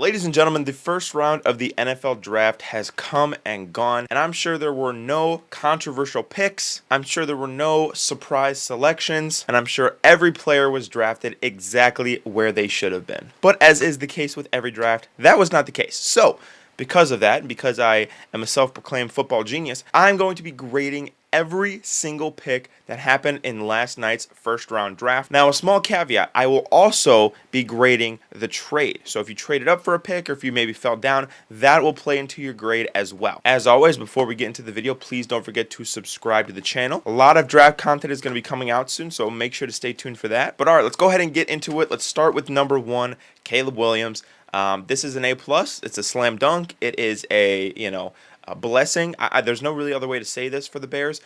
Ladies and gentlemen, the first round of the NFL draft has come and gone, and I'm sure there were no controversial picks. I'm sure there were no surprise selections, and I'm sure every player was drafted exactly where they should have been. But as is the case with every draft, that was not the case. So, because of that, and because I am a self-proclaimed football genius, I'm going to be grading every single pick that happened in last night's first round draft. Now, a small caveat, I will also be grading the trade. So if you traded up for a pick or if you maybe fell down, that will play into your grade as well. As always, before we get into the video, please don't forget to subscribe to the channel. A lot of draft content is going to be coming out soon, so make sure to stay tuned for that. But all right, let's go ahead and get into it. Let's start with number 1, Caleb Williams. This is an A+. It's a slam dunk. It is a blessing. There's no really other way to say this for the Bears.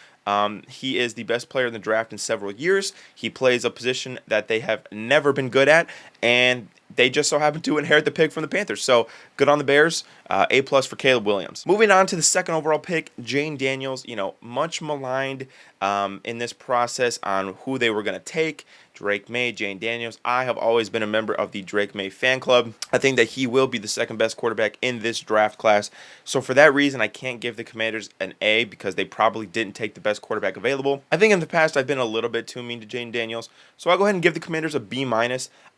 He is the best player in the draft in several years. He plays a position that they have never been good at, and they just so happen to inherit the pick from the Panthers. So good on the Bears. A+ for Caleb Williams. Moving on to the second overall pick, Jane Daniels. Much maligned in this process on who they were going to take. Drake May, Jane Daniels. I have always been a member of the Drake May fan club. I think that he will be the second best quarterback in this draft class. So for that reason, I can't give the Commanders an A because they probably didn't take the best quarterback available. I think in the past I've been a little bit too mean to Jane Daniels. So I'll go ahead and give the Commanders a B-.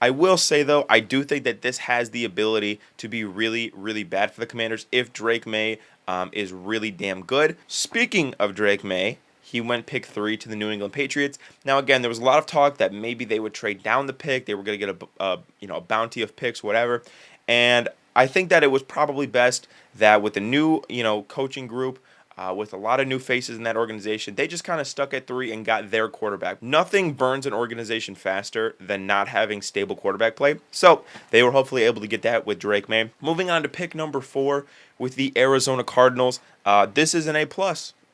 I will say, though, I do think that this has the ability to be really, really bad for the Commanders if Drake May is really damn good. Speaking of Drake May, he went pick 3 to the New England Patriots. Now, again, there was a lot of talk that maybe they would trade down the pick. They were going to get a bounty of picks, whatever. And I think that it was probably best that with the new, coaching group, with a lot of new faces in that organization, they just kind of stuck at 3 and got their quarterback. Nothing burns an organization faster than not having stable quarterback play. So they were hopefully able to get that with Drake May. Moving on to pick number 4 with the Arizona Cardinals. This is an A+.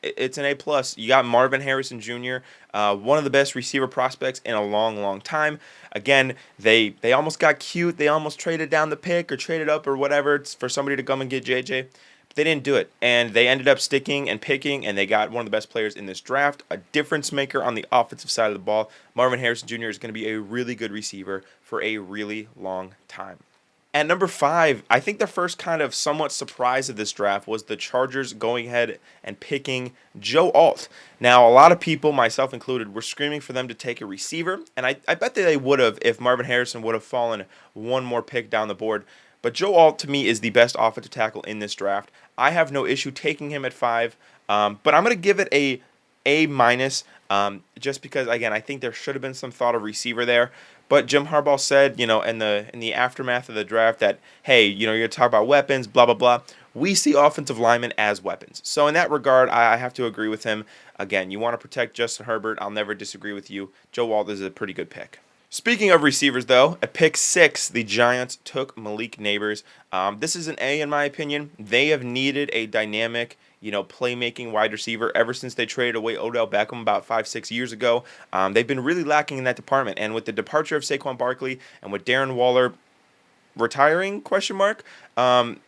It's an A+. You got Marvin Harrison Jr., one of the best receiver prospects in a long, long time. Again, they almost got cute. They almost traded down the pick or traded up or whatever for somebody to come and get JJ. But they didn't do it, and they ended up sticking and picking, and they got one of the best players in this draft, a difference maker on the offensive side of the ball. Marvin Harrison Jr. is going to be a really good receiver for a really long time. At number 5, I think the first kind of somewhat surprise of this draft was the Chargers going ahead and picking Joe Alt. Now, a lot of people, myself included, were screaming for them to take a receiver, and I bet that they would have if Marvin Harrison would have fallen one more pick down the board. But Joe Alt, to me, is the best offensive tackle in this draft. I have no issue taking him at 5, but I'm going to give it a A-, just because, again, I think there should have been some thought of receiver there. But Jim Harbaugh said, in the aftermath of the draft that, hey, you're going to talk about weapons, blah, blah, blah. We see offensive linemen as weapons. So in that regard, I have to agree with him. Again, you want to protect Justin Herbert. I'll never disagree with you. Joe Alt is a pretty good pick. Speaking of receivers, though, at pick 6, the Giants took Malik Neighbors. This is an A, in my opinion. They have needed a dynamic, playmaking wide receiver ever since they traded away Odell Beckham about 5-6 years ago. They've been really lacking in that department. And with the departure of Saquon Barkley and with Darren Waller retiring,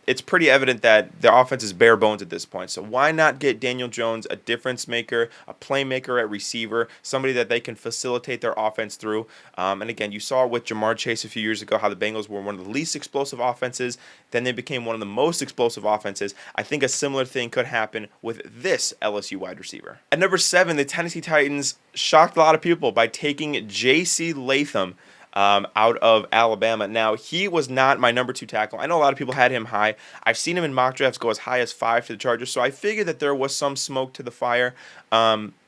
it's pretty evident that the offense is bare bones at this point. So why not get Daniel Jones, a difference maker, a playmaker at receiver, somebody that they can facilitate their offense through. And again, you saw with Jamar Chase a few years ago how the Bengals were one of the least explosive offenses. Then they became one of the most explosive offenses. I think a similar thing could happen with this LSU wide receiver. At number 7, the Tennessee Titans shocked a lot of people by taking J.C. Latham out of Alabama. Now, he was not my number 2 tackle. I know a lot of people had him high. I've seen him in mock drafts go as high as 5 to the Chargers, so I figured that there was some smoke to the fire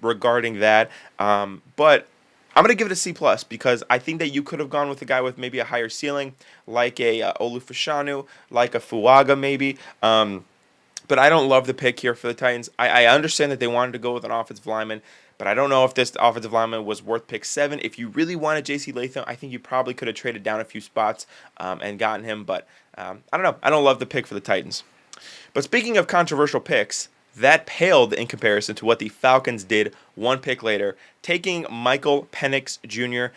regarding that. But I'm going to give it a C+, because I think that you could have gone with a guy with maybe a higher ceiling, like a Olufashanu, like a Fuaga maybe. But I don't love the pick here for the Titans. I understand that they wanted to go with an offensive lineman, but I don't know if this offensive lineman was worth pick 7. If you really wanted J.C. Latham, I think you probably could have traded down a few spots and gotten him. But I don't know. I don't love the pick for the Titans. But speaking of controversial picks, that paled in comparison to what the Falcons did one pick later, taking Michael Penix Jr.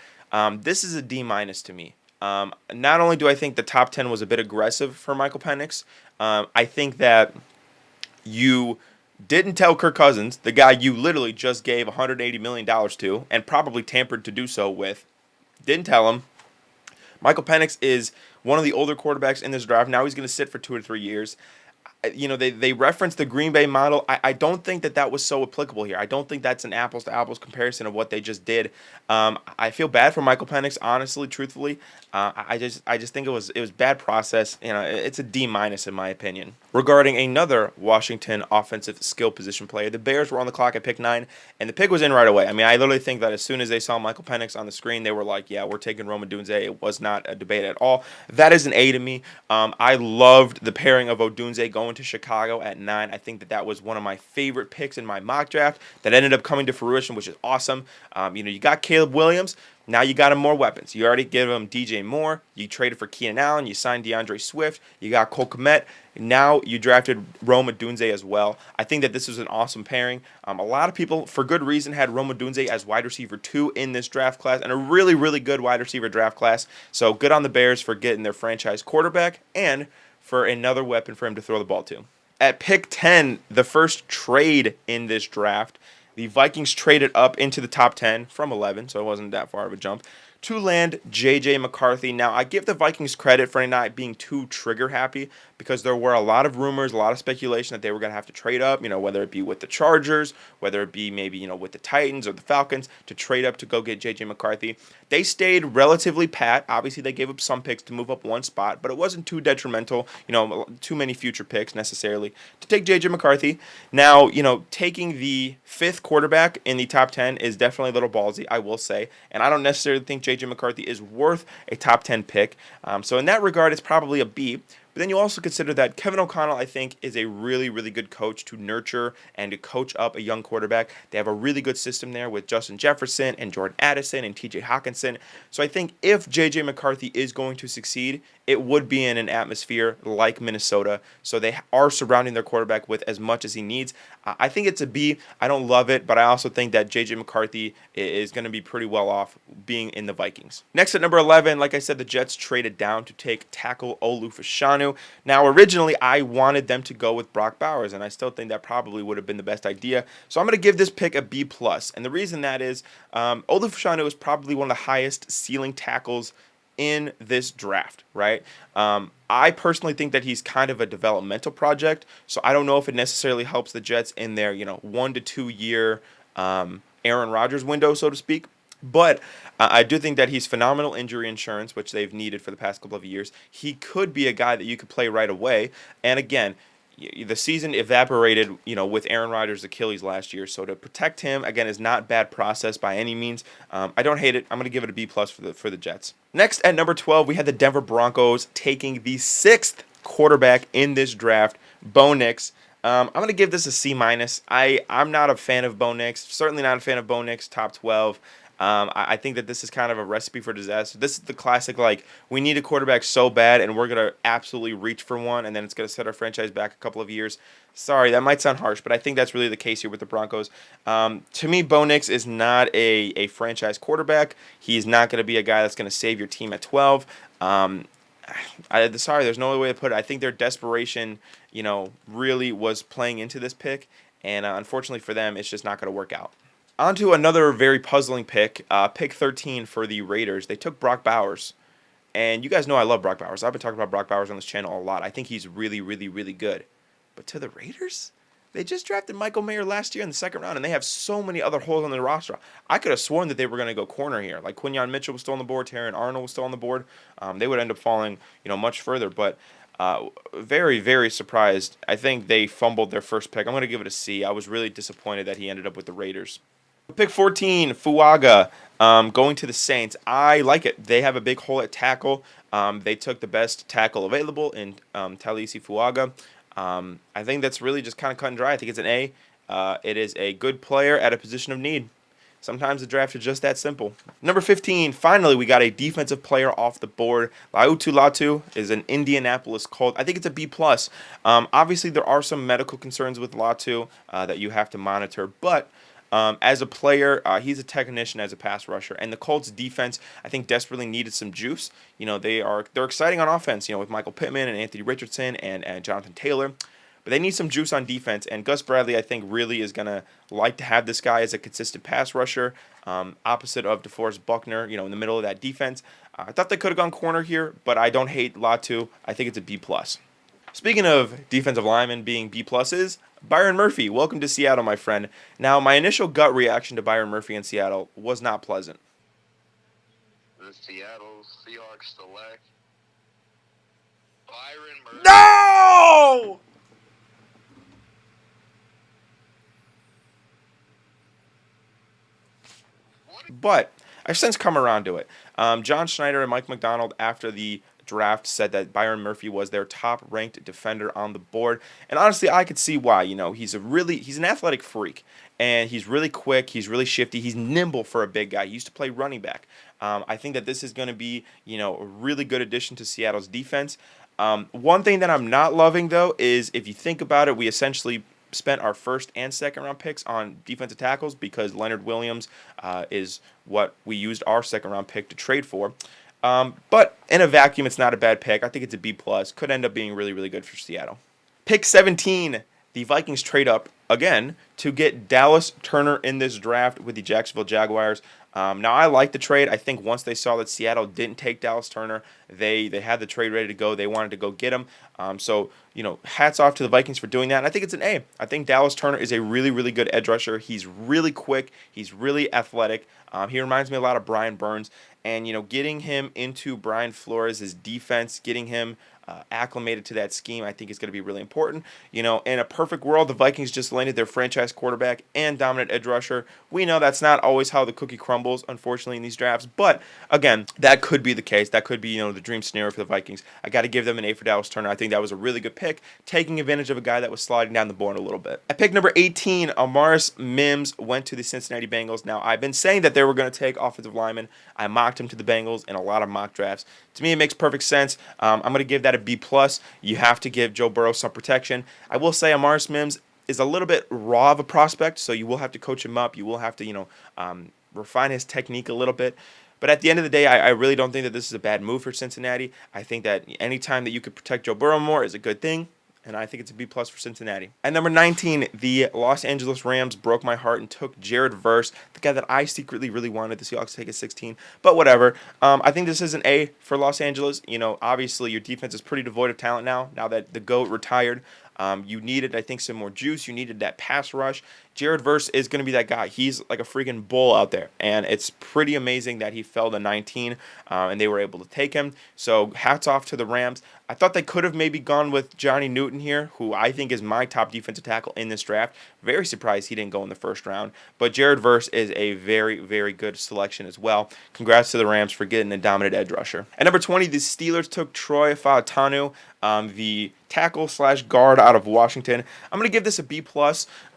This is a D- to me. Not only do I think the top 10 was a bit aggressive for Michael Penix, I think that you didn't tell Kirk Cousins, the guy you literally just gave $180 million to and probably tampered to do so with, didn't tell him. Michael Penix is one of the older quarterbacks in this draft. Now he's going to sit for 2 or 3 years. They referenced the Green Bay model. I don't think that was so applicable here. I don't think that's an apples to apples comparison of what they just did. I feel bad for Michael Penix, honestly, truthfully. I just think it was bad process. It's a D minus in my opinion. Regarding another Washington offensive skill position player, the Bears were on the clock at pick 9, and the pick was in right away. I mean, I literally think that as soon as they saw Michael Penix on the screen, they were like, yeah, we're taking Rome Odunze. It was not a debate at all. That is an A to me. I loved the pairing of Odunze going to Chicago at 9. I think that was one of my favorite picks in my mock draft that ended up coming to fruition, which is awesome. You got Caleb Williams. Now you got him more weapons. You already gave him DJ Moore. You traded for Keenan Allen. You signed DeAndre Swift. You got Cole Kmet. Now you drafted Rome Odunze as well. I think that this was an awesome pairing. A lot of people, for good reason, had Rome Odunze as wide receiver 2 in this draft class, and a really, really good wide receiver draft class. So good on the Bears for getting their franchise quarterback and for another weapon for him to throw the ball to. At pick 10, the first trade in this draft, the Vikings traded up into the top 10 from 11, so it wasn't that far of a jump, to land J.J. McCarthy. Now, I give the Vikings credit for not being too trigger happy because there were a lot of rumors, a lot of speculation that they were going to have to trade up, whether it be with the Chargers, whether it be maybe, with the Titans or the Falcons to trade up to go get J.J. McCarthy. They stayed relatively pat. Obviously, they gave up some picks to move up one spot, but it wasn't too detrimental, too many future picks necessarily to take J.J. McCarthy. Now, taking the 5th quarterback in the top 10 is definitely a little ballsy, I will say, and I don't necessarily think J.J. McCarthy is worth a top 10 pick. So in that regard, it's probably a B. But then you also consider that Kevin O'Connell, I think, is a really, really good coach to nurture and to coach up a young quarterback. They have a really good system there with Justin Jefferson and Jordan Addison and TJ Hawkinson. So I think if J.J. McCarthy is going to succeed, it would be in an atmosphere like Minnesota. So they are surrounding their quarterback with as much as he needs. I think it's a B. I don't love it, but I also think that J.J. McCarthy is going to be pretty well off being in the Vikings. Next at number 11, like I said, the Jets traded down to take tackle Olu Fashanu. Now, originally, I wanted them to go with Brock Bowers, and I still think that probably would have been the best idea. So I'm going to give this pick a B+. And the reason that is, Olu Fashanu is probably one of the highest ceiling tackles in this draft, right? I personally think that he's kind of a developmental project, so I don't know if it necessarily helps the Jets in their 1 to 2 year Aaron Rodgers window, so to speak. But I do think that he's phenomenal injury insurance, which they've needed for the past couple of years. He could be a guy that you could play right away. And again, the season evaporated, with Aaron Rodgers' Achilles last year. So to protect him, again, is not bad process by any means. I don't hate it. I'm going to give it a B+ for the Jets. Next, at number 12, we had the Denver Broncos taking the 6th quarterback in this draft, Bo Nix. I'm going to give this a C-. I'm not a fan of Bo Nix. Certainly not a fan of Bo Nix, top 12. I think that this is kind of a recipe for disaster. This is the classic, we need a quarterback so bad, and we're going to absolutely reach for one, and then it's going to set our franchise back a couple of years. Sorry, that might sound harsh, but I think that's really the case here with the Broncos. To me, Bo Nix is not a franchise quarterback. He's not going to be a guy that's going to save your team at 12. Sorry, there's no other way to put it. I think their desperation, really was playing into this pick, and unfortunately for them, it's just not going to work out. On to another very puzzling pick, pick 13 for the Raiders. They took Brock Bowers, and you guys know I love Brock Bowers. I've been talking about Brock Bowers on this channel a lot. I think he's really, really, really good. But to the Raiders? They just drafted Michael Mayer last year in the 2nd round, and they have so many other holes on their roster. I could have sworn that they were going to go corner here. Like Quinyon Mitchell was still on the board, Terran Arnold was still on the board. They would end up falling, much further, but very, very surprised. I think they fumbled their first pick. I'm going to give it a C. I was really disappointed that he ended up with the Raiders. Pick 14, Fuaga, going to the Saints. I like it. They have a big hole at tackle. They took the best tackle available in Talisi Fuaga. I think that's really just kind of cut and dry. I think it's an A. It is a good player at a position of need. Sometimes the draft is just that simple. Number 15, finally, we got a defensive player off the board. Laiatu Latu is an Indianapolis Colt. I think it's a B+. Obviously, there are some medical concerns with Latu that you have to monitor, but as a player, he's a technician as a pass rusher, and the Colts defense, I think, desperately needed some juice. They're exciting on offense, with Michael Pittman and Anthony Richardson and Jonathan Taylor. but they need some juice on defense. And Gus Bradley, I think, really is going to like to have this guy as a consistent pass rusher, opposite of DeForest Buckner, in the middle of that defense. I thought they could have gone corner here, but I don't hate Latu. I think it's a B+. Speaking of defensive linemen being B pluses, Byron Murphy, welcome to Seattle, my friend. Now, my initial gut reaction to Byron Murphy in Seattle was not pleasant. The Seattle Seahawks select Byron Murphy. No! But I've since come around to it. John Schneider and Mike McDonald, after the draft, said that Byron Murphy was their top-ranked defender on the board, and honestly, I could see why. He's an athletic freak, and he's really quick. He's really shifty. He's nimble for a big guy. He used to play running back. I think that this is going to be, a really good addition to Seattle's defense. One thing that I'm not loving, though, is if you think about it, we essentially spent our first and second round picks on defensive tackles because Leonard Williams is what we used our second round pick to trade for. But in a vacuum, it's not a bad pick. I think it's a B+. Could end up being really, really good for Seattle. Pick 17, the Vikings trade up again to get Dallas Turner in this draft with the Jacksonville Jaguars. Now, I like the trade. I think once they saw that Seattle didn't take Dallas Turner, they had the trade ready to go. They wanted to go get him. So, hats off to the Vikings for doing that. And I think it's an A. I think Dallas Turner is a really, really good edge rusher. He's really quick. He's really athletic. He reminds me a lot of Brian Burns. And, getting him into Brian Flores' defense, getting him acclimated to that scheme, I think is going to be really important. In a perfect world, the Vikings just landed their franchise quarterback and dominant edge rusher. We know that's not always how the cookie crumbles, unfortunately, in these drafts. But, again, that could be the case. That could be, the dream scenario for the Vikings. I got to give them an A for Dallas Turner. I think that was a really good pick, taking advantage of a guy that was sliding down the board a little bit. At pick number 18, Amaris Mims went to the Cincinnati Bengals. Now, I've been saying that they were going to take offensive linemen. I mocked him to the Bengals in a lot of mock drafts. To me, it makes perfect sense. I'm going to give that a B+. You have to give Joe Burrow some protection. I will say Amaris Mims is a little bit raw of a prospect, so you will have to coach him up. You will have to, refine his technique a little bit. But at the end of the day, I really don't think that this is a bad move for Cincinnati. I think that any time that you could protect Joe Burrow more is a good thing. And I think it's a B+ for Cincinnati. At number 19, the Los Angeles Rams broke my heart and took Jared Verse, the guy that I secretly really wanted the Seahawks to take at 16. But whatever. I think this is an A for Los Angeles. Obviously your defense is pretty devoid of talent now that the GOAT retired. You needed, I think, some more juice. You needed that pass rush. Jared Verse is going to be that guy. He's like a freaking bull out there. And it's pretty amazing that he fell to 19 and they were able to take him. So hats off to the Rams. I thought they could have maybe gone with Johnny Newton here, who I think is my top defensive tackle in this draft. Very surprised he didn't go in the first round. But Jared Verse is a very, very good selection as well. Congrats to the Rams for getting a dominant edge rusher. At number 20, the Steelers took Troy Fautanu, the tackle/guard out of Washington. I'm going to give this a B+.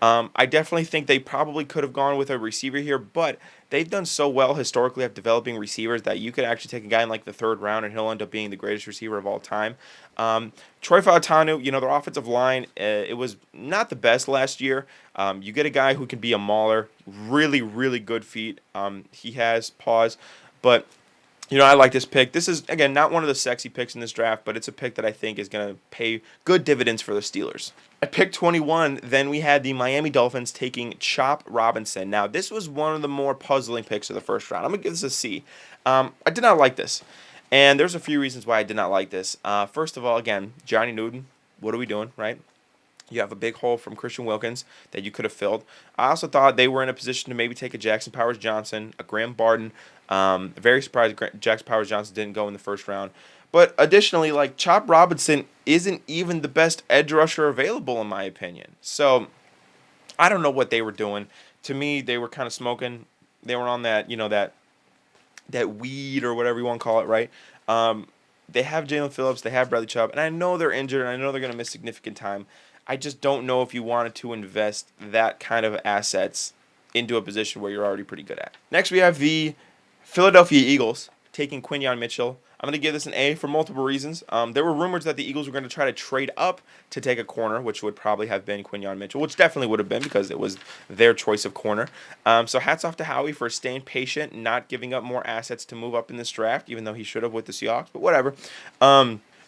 I definitely think they probably could have gone with a receiver here, but they've done so well historically at developing receivers that you could actually take a guy in like the third round and he'll end up being the greatest receiver of all time. Troy Fautanu, their offensive line, it was not the best last year. You get a guy who can be a mauler, really, really good feet. He has paws, but I like this pick. This is, again, not one of the sexy picks in this draft, but it's a pick that I think is going to pay good dividends for the Steelers. At pick 21, then we had the Miami Dolphins taking Chop Robinson. Now, this was one of the more puzzling picks of the first round. I'm going to give this a C. I did not like this, and there's a few reasons why I did not like this. First of all, again, Johnny Newton, what are we doing, right? You have a big hole from Christian Wilkins that you could have filled. I also thought they were in a position to maybe take a Jackson Powers Johnson, a Graham Barton. Very surprised Jackson Powers Johnson didn't go in the first round. But additionally, Chop Robinson isn't even the best edge rusher available in my opinion. So I don't know what they were doing. To me, they were kind of smoking. They were on that, that weed or whatever you want to call it, right? They have Jalen Phillips, they have Bradley Chubb, and I know they're injured, and I know they're going to miss significant time. I just don't know if you wanted to invest that kind of assets into a position where you're already pretty good at. Next, we have the Philadelphia Eagles taking Quinyon Mitchell. I'm going to give this an A for multiple reasons. There were rumors that the Eagles were going to try to trade up to take a corner, which would probably have been Quinyon Mitchell, which definitely would have been because it was their choice of corner. So hats off to Howie for staying patient, not giving up more assets to move up in this draft, even though he should have with the Seahawks, but whatever.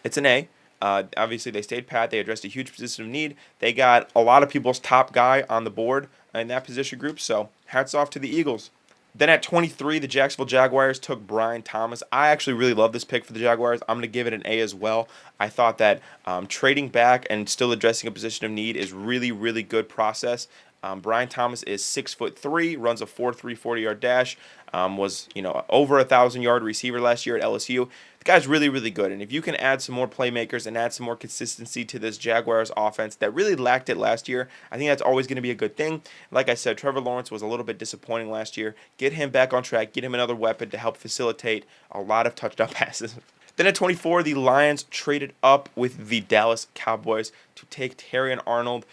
It's an A. Obviously, they stayed pat. They addressed a huge position of need. They got a lot of people's top guy on the board in that position group. So hats off to the Eagles. Then at 23, the Jacksonville Jaguars took Brian Thomas. I actually really love this pick for the Jaguars. I'm going to give it an A as well. I thought that trading back and still addressing a position of need is really, really good process. Brian Thomas is 6'3", runs a 4.3 40-yard dash. Was over 1,000-yard receiver last year at LSU. The guy's really, really good. And if you can add some more playmakers and add some more consistency to this Jaguars offense that really lacked it last year, I think that's always going to be a good thing. Like I said, Trevor Lawrence was a little bit disappointing last year. Get him back on track. Get him another weapon to help facilitate a lot of touchdown passes. Then at 24, the Lions traded up with the Dallas Cowboys to take Terrion Arnold.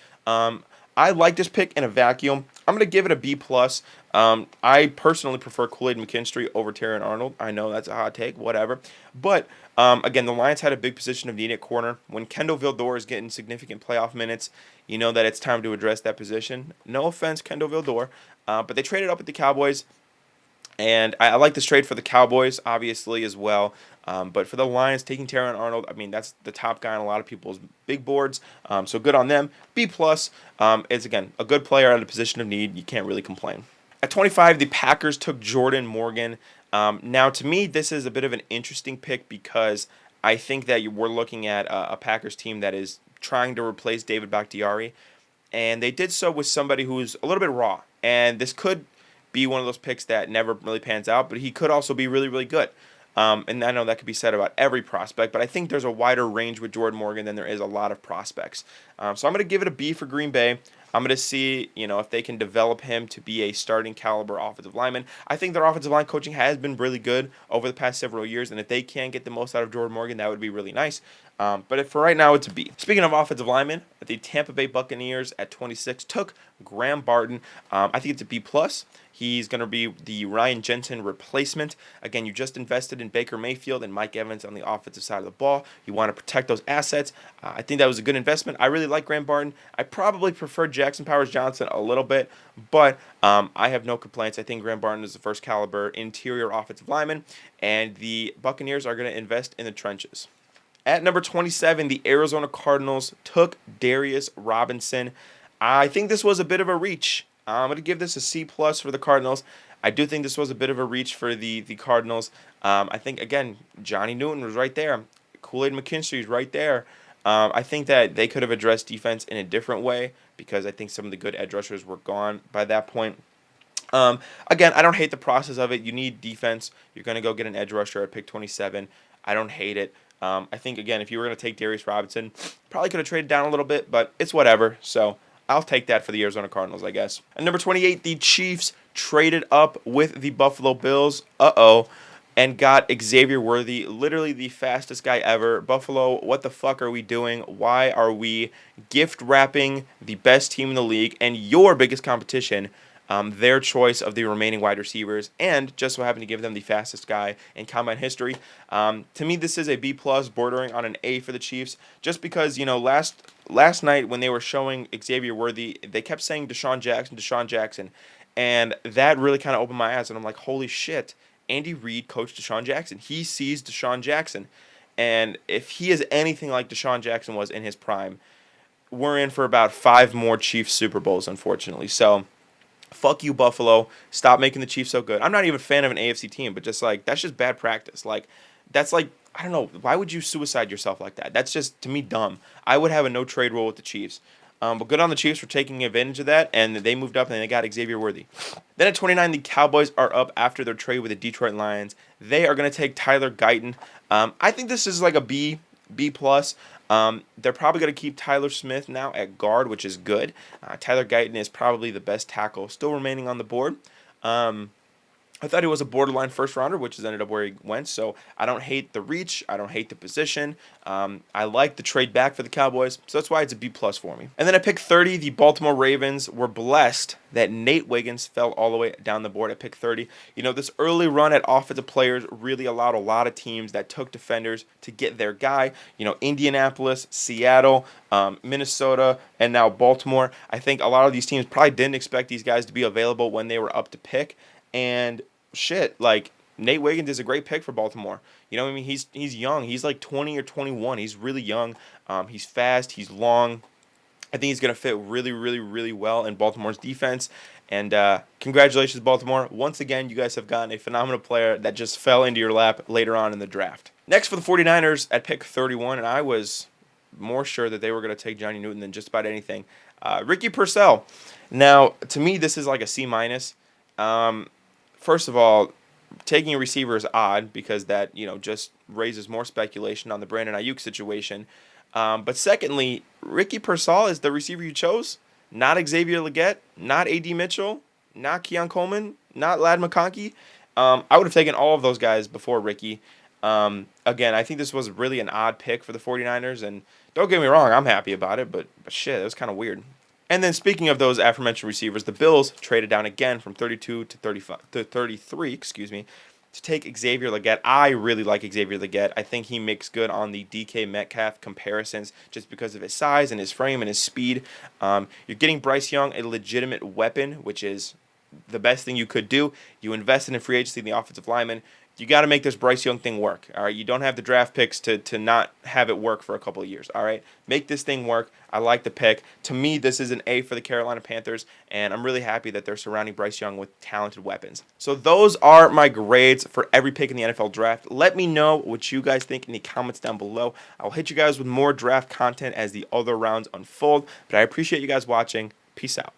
I like this pick in a vacuum. I'm going to give it a B+. I personally prefer Kool-Aid McKinstry over Terrion Arnold. I know that's a hot take, whatever. But, again, the Lions had a big position of need at corner. When Kendall Vildor is getting significant playoff minutes, you know that it's time to address that position. No offense, Kendall Vildor. But they traded up with the Cowboys. And I like this trade for the Cowboys, obviously, as well. But for the Lions, taking Terrion Arnold, I mean, that's the top guy on a lot of people's big boards. So good on them. B+, is, again, a good player at a position of need. You can't really complain. At 25, the Packers took Jordan Morgan. Now, to me, this is a bit of an interesting pick because I think that we're looking at a Packers team that is trying to replace David Bakhtiari. And they did so with somebody who's a little bit raw. And this could be one of those picks that never really pans out, but he could also be really, really good. And I know that could be said about every prospect, but I think there's a wider range with Jordan Morgan than there is a lot of prospects. So I'm going to give it a B for Green Bay. I'm going to see, if they can develop him to be a starting caliber offensive lineman. I think their offensive line coaching has been really good over the past several years, and if they can get the most out of Jordan Morgan, that would be really nice. But for right now, it's a B. Speaking of offensive linemen, the Tampa Bay Buccaneers at 26 took Graham Barton. I think it's a B+. He's going to be the Ryan Jensen replacement. Again, you just invested in Baker Mayfield and Mike Evans on the offensive side of the ball. You want to protect those assets. I think that was a good investment. I really like Graham Barton. I probably prefer Jackson Powers-Johnson a little bit, but I have no complaints. I think Graham Barton is the first caliber interior offensive lineman, and the Buccaneers are going to invest in the trenches. At number 27, the Arizona Cardinals took Darius Robinson. I think this was a bit of a reach. I'm going to give this a C+ for the Cardinals. I do think this was a bit of a reach for the Cardinals. I think, again, Johnny Newton was right there. Kool-Aid McKinstry is right there. I think that they could have addressed defense in a different way because I think some of the good edge rushers were gone by that point. Again, I don't hate the process of it. You need defense. You're going to go get an edge rusher at pick 27. I don't hate it. I think, again, if you were going to take Darius Robinson, probably could have traded down a little bit, but it's whatever. So I'll take that for the Arizona Cardinals, I guess. At number 28, the Chiefs traded up with the Buffalo Bills. And got Xavier Worthy, literally the fastest guy ever. Buffalo, what the fuck are we doing? Why are we gift wrapping the best team in the league and your biggest competition their choice of the remaining wide receivers, and just so happened to give them the fastest guy in combine history? To me, this is a B+, bordering on an A for the Chiefs, just because, last night when they were showing Xavier Worthy, they kept saying Deshaun Jackson, and that really kind of opened my eyes, and I'm like, holy shit, Andy Reid coached Deshaun Jackson. He sees Deshaun Jackson, and if he is anything like Deshaun Jackson was in his prime, we're in for about 5 more Chiefs Super Bowls, unfortunately. So fuck you, Buffalo. Stop making the Chiefs so good. I'm not even a fan of an AFC team, but just that's just bad practice. That's I don't know. Why would you suicide yourself like that? That's just, to me, dumb. I would have a no trade rule with the Chiefs. But good on the Chiefs for taking advantage of that, and they moved up and they got Xavier Worthy. Then at 29, the Cowboys are up after their trade with the Detroit Lions. They are going to take Tyler Guyton. I think this is like a B+. They're probably going to keep Tyler Smith now at guard, which is good. Tyler Guyton is probably the best tackle still remaining on the board. I thought he was a borderline first rounder, which has ended up where he went. So I don't hate the reach. I don't hate the position. I like the trade back for the Cowboys. So that's why it's a B+ for me. And then at pick 30, the Baltimore Ravens were blessed that Nate Wiggins fell all the way down the board at pick 30. This early run at offensive players really allowed a lot of teams that took defenders to get their guy. Indianapolis, Seattle, Minnesota, and now Baltimore. I think a lot of these teams probably didn't expect these guys to be available when they were up to pick. And shit, Nate Wiggins is a great pick for Baltimore. You know what I mean? He's young. He's like 20 or 21. He's really young. He's fast. He's long. I think he's going to fit really, really, really well in Baltimore's defense. And congratulations, Baltimore. Once again, you guys have gotten a phenomenal player that just fell into your lap later on in the draft. Next for the 49ers at pick 31, and I was more sure that they were going to take Johnny Newton than just about anything. Ricky Purcell. Now, to me, this is like a C minus. First of all, taking a receiver is odd because that just raises more speculation on the Brandon Ayuk situation. But secondly, Ricky Purcell is the receiver you chose, not Xavier Legette, not A.D. Mitchell, not Keon Coleman, not Lad McConkey. I would have taken all of those guys before Ricky. Again, I think this was really an odd pick for the 49ers, and don't get me wrong, I'm happy about it, but shit, it was kind of weird. And then speaking of those aforementioned receivers, the Bills traded down again from 32 to 33, to take Xavier Legette. I really like Xavier Legette. I think he makes good on the DK Metcalf comparisons just because of his size and his frame and his speed. You're getting Bryce Young, a legitimate weapon, which is the best thing you could do. You invested in free agency in the offensive lineman. You got to make this Bryce Young thing work. All right, you don't have the draft picks to not have it work for a couple of years. All right, make this thing work. I like the pick. To me, this is an A for the Carolina Panthers, and I'm really happy that they're surrounding Bryce Young with talented weapons. So those are my grades for every pick in the NFL draft. Let me know what you guys think in the comments down below. I'll hit you guys with more draft content as the other rounds unfold, but I appreciate you guys watching. Peace out.